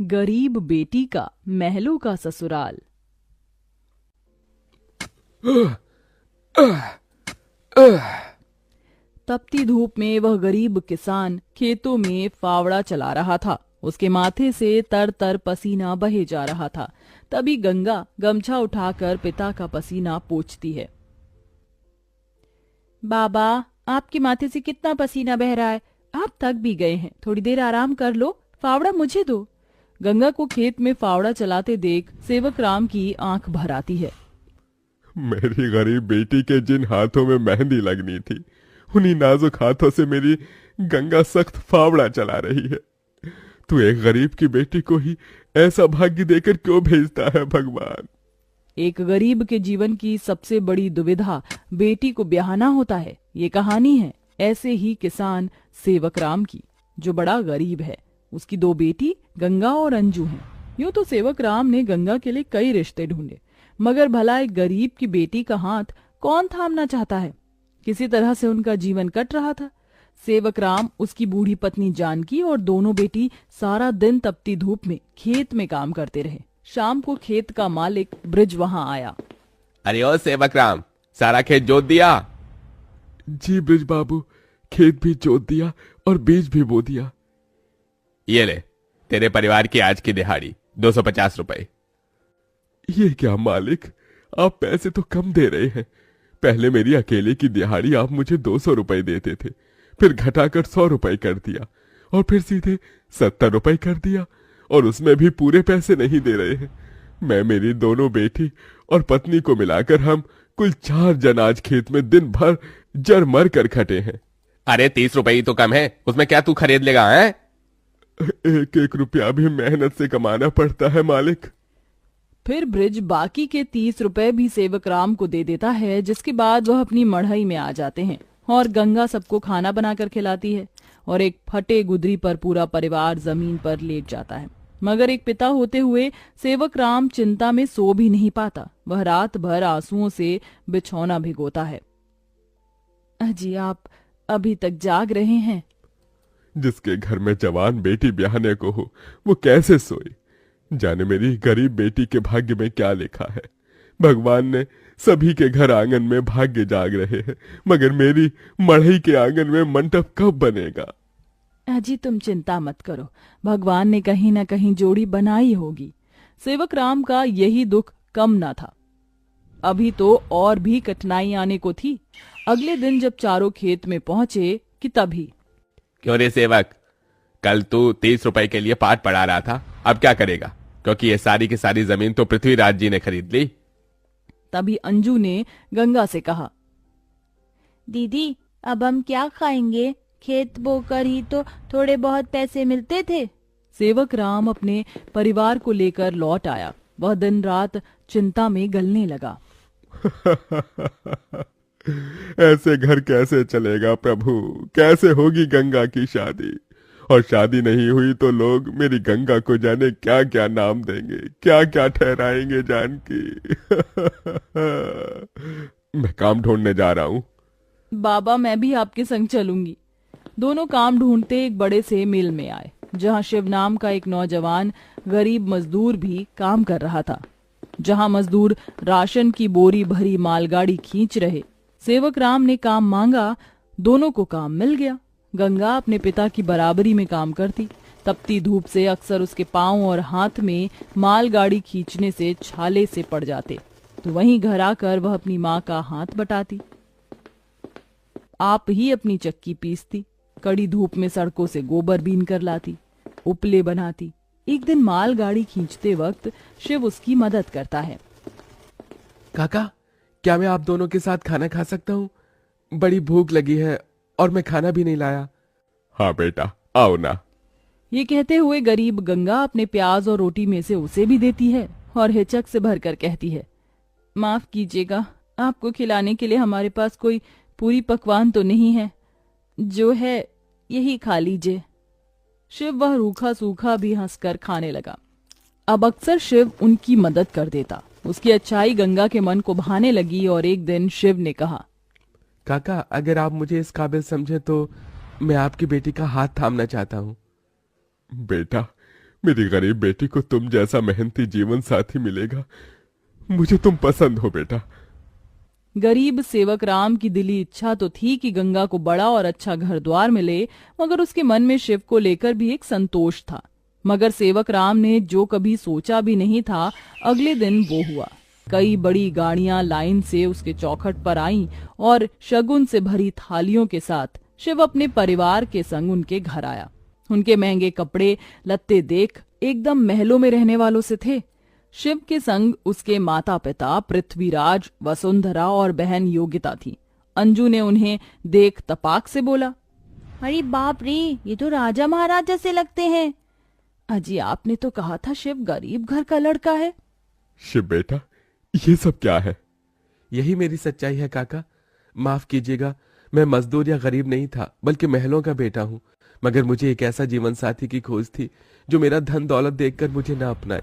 गरीब बेटी का महलों का ससुराल। तपती धूप में वह गरीब किसान खेतों में फावड़ा चला रहा था। उसके माथे से तर तर पसीना बहे जा रहा था। तभी गंगा गमछा उठाकर पिता का पसीना पोंछती है। बाबा, आपके माथे से कितना पसीना बह रहा है, आप थक भी गए हैं, थोड़ी देर आराम कर लो, फावड़ा मुझे दो। गंगा को खेत में फावड़ा चलाते देख सेवक राम की आंख भर आती है। मेरी गरीब बेटी के जिन हाथों में मेहंदी लगनी थी, उन्हीं नाजुक हाथों से मेरी गंगा सख्त फावड़ा चला रही है। तू एक गरीब की बेटी को ही ऐसा भाग्य देकर क्यों भेजता है भगवान? एक गरीब के जीवन की सबसे बड़ी दुविधा बेटी को ब्याहना होता है। ये कहानी है ऐसे ही किसान सेवक राम की, जो बड़ा गरीब है। उसकी दो बेटी गंगा और अंजू हैं। यूं तो सेवक राम ने गंगा के लिए कई रिश्ते ढूंढे, मगर भला एक गरीब की बेटी का हाथ कौन थामना चाहता है। किसी तरह से उनका जीवन कट रहा था। सेवक राम, उसकी बूढ़ी पत्नी जानकी और दोनों बेटी सारा दिन तपती धूप में खेत में काम करते रहे। शाम को खेत का मालिक ब्रिज वहां आया। अरे ओ सेवक राम, सारा खेत जोत दिया? जी ब्रिज बाबू, खेत भी जोत दिया और बीज भी बो दिया। ये ले, तेरे परिवार की आज की दिहाड़ी 250 रुपए। ये क्या मालिक, आप पैसे तो कम दे रहे हैं। पहले मेरी अकेले की दिहाड़ी आप मुझे 200 रुपए देते थे, फिर घटाकर 100 रुपए कर दिया और फिर सीधे 70 रुपए कर दिया, और उसमें भी पूरे पैसे नहीं दे रहे हैं। मैं, मेरी दोनों बेटी और पत्नी को मिलाकर हम कुल 4 जन आज खेत में दिन भर जर मर कर खटे हैं। अरे 30 रुपए ही तो कम है, उसमें क्या तू खरीद लेगा? है एक एक रुपया भी मेहनत से कमाना पड़ता है मालिक। फिर ब्रिज बाकी के 30 रुपए भी सेवक राम को दे देता है, जिसके बाद वह अपनी मढ़ई में आ जाते हैं और गंगा सबको खाना बनाकर खिलाती है और एक फटे गुदरी पर पूरा परिवार जमीन पर लेट जाता है। मगर एक पिता होते हुए सेवक राम चिंता में सो भी नहीं पाता। वह रात भर आंसुओं से बिछौना भिगोता है। अजी, आप अभी तक जाग रहे हैं? जिसके घर में जवान बेटी ब्याहने को हो, वो कैसे सोए? जाने मेरी गरीब बेटी के भाग्य में क्या लिखा है। भगवान ने सभी के घर आंगन में भाग्य जाग रहे हैं, मगर मेरी मढ़ई के आंगन में मंडप कब बनेगा? अजी, तुम चिंता मत करो, भगवान ने कहीं न कहीं जोड़ी बनाई होगी। सेवक राम का यही दुख कम न था। अभी तो और भी कठिनाई आने को थी। अगले दिन जब चारों खेत में पहुंचे कि तभी। क्यों रे सेवक, कल तू 30 रुपए के लिए पाठ पढ़ा रहा था, अब क्या करेगा? क्योंकि ये सारी की सारी जमीन तो पृथ्वीराज जी ने खरीद ली। तभी अंजू ने गंगा से कहा, दीदी, अब हम क्या खाएंगे? खेत बोकर ही तो थोड़े बहुत पैसे मिलते थे। सेवक राम अपने परिवार को लेकर लौट आया। वह दिन रात चिंता में गलने लगा। ऐसे घर कैसे चलेगा प्रभु? कैसे होगी गंगा की शादी? और शादी नहीं हुई तो लोग मेरी गंगा को जाने क्या क्या नाम देंगे, क्या क्या ठहराएंगे जानकी। मैं काम ढूंढने जा रहा हूँ। बाबा, मैं भी आपके संग चलूंगी। दोनों काम ढूंढते एक बड़े से मिल में आए, जहां शिव नाम का एक नौजवान गरीब मजदूर भी काम कर रहा था। जहां मजदूर राशन की बोरी भरी मालगाड़ी खींच रहे। सेवक राम ने काम मांगा, दोनों को काम मिल गया। गंगा अपने पिता की बराबरी में काम करती। तपती धूप से अक्सर उसके पांव और हाथ में मालगाड़ी खींचने से छाले से पड़ जाते, तो वहीं घर आकर वह अपनी माँ का हाथ बटाती। आप ही अपनी चक्की पीसती, कड़ी धूप में सड़कों से गोबर बीन कर लाती, उपले बनाती। एक दिन मालगाड़ी खींचते वक्त शिव उसकी मदद करता है। काका, क्या मैं आप दोनों के साथ खाना खा सकता हूँ? बड़ी भूख लगी है और मैं खाना भी नहीं लाया। हाँ बेटा, आओ ना। ये कहते हुए गरीब गंगा अपने प्याज और रोटी में से उसे भी देती है और हिचक से भरकर कहती है, माफ कीजिएगा, आपको खिलाने के लिए हमारे पास कोई पूरी पकवान तो नहीं है, जो है यही खा लीजिए। शिव वह रूखा सूखा भी हंसकर खाने लगा। अब अक्सर शिव उनकी मदद कर देता। उसकी अच्छाई गंगा के मन को भाने लगी और एक दिन शिव ने कहा, काका, अगर आप मुझे इस काबिल समझे तो मैं आपकी बेटी का हाथ थामना चाहता हूँ। बेटा, मेरी गरीब बेटी को तुम जैसा मेहनती जीवन साथी मिलेगा। मुझे तुम पसंद हो बेटा। गरीब सेवक राम की दिली इच्छा तो थी कि गंगा को बड़ा और अच्छा घर द्वार मिले, मगर उसके मन में शिव को लेकर भी एक संतोष था। मगर सेवक राम ने जो कभी सोचा भी नहीं था, अगले दिन वो हुआ। कई बड़ी गाड़ियां लाइन से उसके चौखट पर आईं और शगुन से भरी थालियों के साथ शिव अपने परिवार के संग उनके घर आया। उनके महंगे कपड़े लत्ते देख एकदम महलों में रहने वालों से थे। शिव के संग उसके माता पिता पृथ्वीराज, वसुंधरा और बहन योगिता थी। अंजू ने उन्हें देख तपाक से बोला, अरे बाप रे, ये तो राजा महाराज जैसे लगते हैं। अजी आपने तो कहा था शिव गरीब घर का लड़का है। शिव बेटा, ये सब क्या है? यही मेरी सच्चाई है काका। माफ कीजिएगा, मैं मजदूर या गरीब नहीं था, बल्कि महलों का बेटा हूँ। मगर मुझे एक ऐसा जीवन साथी की खोज थी जो मेरा धन दौलत देखकर मुझे ना अपनाए।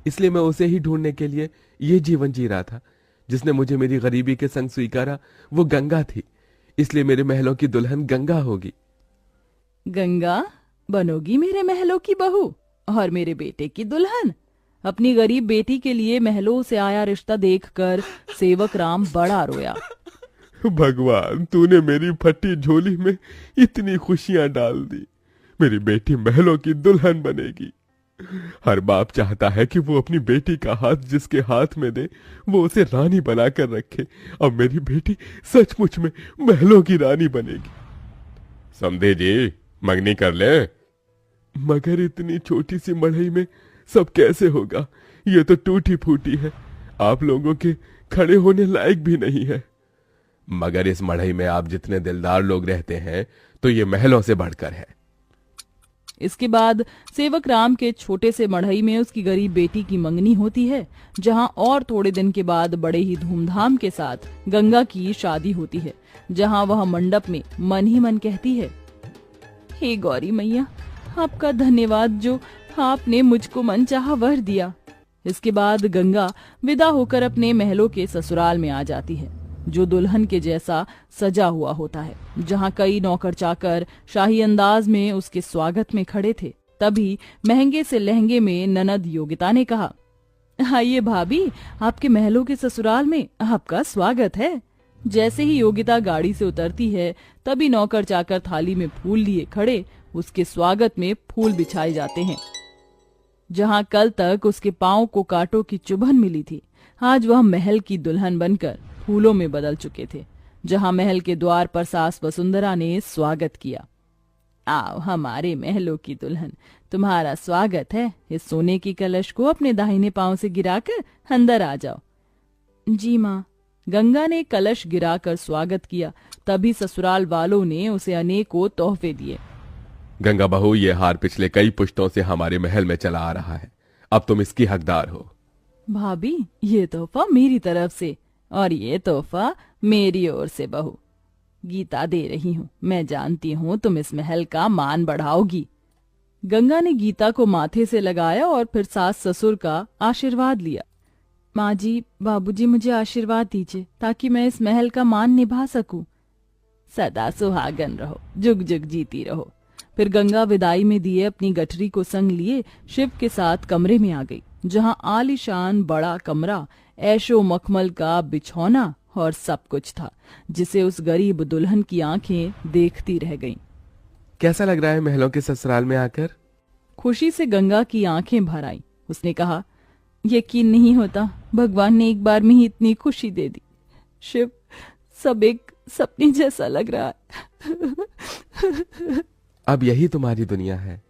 इसलिए मैं उसे ही ढूंढने के लिए ये जीवन जी रहा था। जिसने मुझे मेरी गरीबी के संग स्वीकारा वो गंगा थी। इसलिए मेरे महलों की दुल्हन गंगा होगी। गंगा बनोगी मेरे महलों की बहू और मेरे बेटे की दुल्हन? अपनी गरीब बेटी के लिए महलों से आया रिश्ता देखकर सेवक राम बड़ा रोया। भगवान, तूने मेरी फटी झोली में इतनी खुशियां डाल दी। मेरी बेटी महलों की दुल्हन बनेगी। हर बाप चाहता है कि वो अपनी बेटी का हाथ जिसके हाथ में दे वो उसे रानी बनाकर रखे। अब मेरी बेटी सचमुच में महलों की रानी बनेगी। समझे जी, मंगनी कर ले। मगर इतनी छोटी सी मड़ई में सब कैसे होगा? ये तो टूटी फूटी है, आप लोगों के खड़े होने लायक भी नहीं है। मगर इस मढ़ई में आप जितने दिलदार लोग रहते हैं तो ये महलों से बढ़कर है। इसके बाद सेवक राम के छोटे से मढ़ई में उसकी गरीब बेटी की मंगनी होती है, जहां और थोड़े दिन के बाद बड़े ही धूमधाम के साथ गंगा की शादी होती है, जहां वह मंडप में मन ही मन कहती है, हे गौरी मैया, आपका धन्यवाद जो आपने मुझको मनचाहा वर दिया। इसके बाद गंगा विदा होकर अपने महलों के ससुराल में आ जाती है, जो दुल्हन के जैसा सजा हुआ होता है, जहां कई नौकर चाकर शाही अंदाज में उसके स्वागत में खड़े थे। तभी महंगे से लहंगे में ननद योगिता ने कहा, आइए भाभी, आपके महलों के ससुराल में आपका स्वागत है। जैसे ही योगिता गाड़ी से उतरती है, तभी नौकर चाकर थाली में फूल लिए खड़े उसके स्वागत में फूल बिछाए जाते हैं। जहां कल तक उसके पांव को कांटों की चुभन मिली थी, आज वह महल की दुल्हन बनकर फूलों में बदल चुके थे। जहां महल के द्वार पर सास वसुंधरा ने स्वागत किया, आओ हमारे महलों की दुल्हन, तुम्हारा स्वागत है। इस सोने की कलश को अपने दाहिने पांव से गिराकर अंदर आ जाओ। जी माँ। गंगा ने कलश गिराकर स्वागत किया। तभी ससुराल वालों ने उसे अनेकों तोहफे दिए। गंगा बहू, ये हार पिछले कई पुश्तों से हमारे महल में चला आ रहा है, अब तुम इसकी हकदार हो। भाभी, ये तोहफा मेरी तरफ से और ये तोहफा मेरी ओर से बहू। गीता दे रही हूँ, मैं जानती हूँ तुम इस महल का मान बढ़ाओगी। गंगा ने गीता को माथे से लगाया और फिर सास ससुर का आशीर्वाद लिया। माँ जी, बाबूजी, मुझे आशीर्वाद दीजिए ताकि मैं इस महल का मान निभा सकूं। सदा सुहागन रहो, जुग जुग जीती रहो। फिर गंगा विदाई में दिए अपनी गठरी को संग लिए शिव के साथ कमरे में आ गई, जहां आलीशान बड़ा कमरा, ऐशो मखमल का बिछौना और सब कुछ था, जिसे उस गरीब दुल्हन की आंखें देखती रह गईं। कैसा लग रहा है महलों के ससुराल में आकर? खुशी से गंगा की आंखें भर आईं। उसने कहा, यकीन नहीं होता, भगवान ने एक बार में ही इतनी खुशी दे दी। शिव, सब एक सपने जैसा लग रहा है। अब यही तुम्हारी दुनिया है।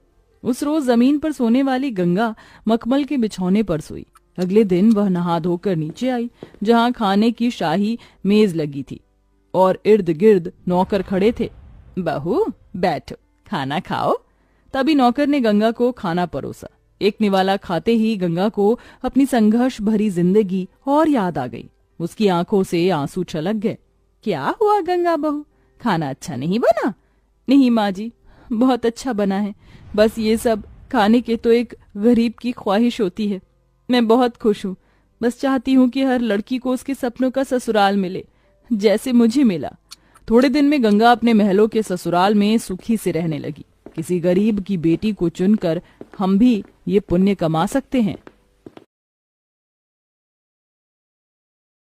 उस रोज जमीन पर सोने वाली गंगा मखमल के बिछौने पर सोई। अगले दिन वह नहा धोकर नीचे आई, जहां खाने की शाही मेज लगी थी और इर्द गिर्द नौकर खड़े थे। बहू बैठो, खाना खाओ। तभी नौकर ने गंगा को खाना परोसा। एक निवाला खाते ही गंगा को अपनी संघर्ष भरी जिंदगी और याद आ गई। उसकी आंखों से आंसू छलक गए। क्या हुआ गंगा बहू, खाना अच्छा नहीं बना? नहीं माँ जी, बहुत अच्छा बना है, बस ये सब खाने के तो एक गरीब की ख्वाहिश होती है। मैं बहुत खुश हूँ, बस चाहती हूँ कि हर लड़की को उसके सपनों का ससुराल मिले, जैसे मुझे मिला। थोड़े दिन में गंगा अपने महलों के ससुराल में सुखी से रहने लगी। किसी गरीब की बेटी को चुनकर हम भी ये पुण्य कमा सकते हैं।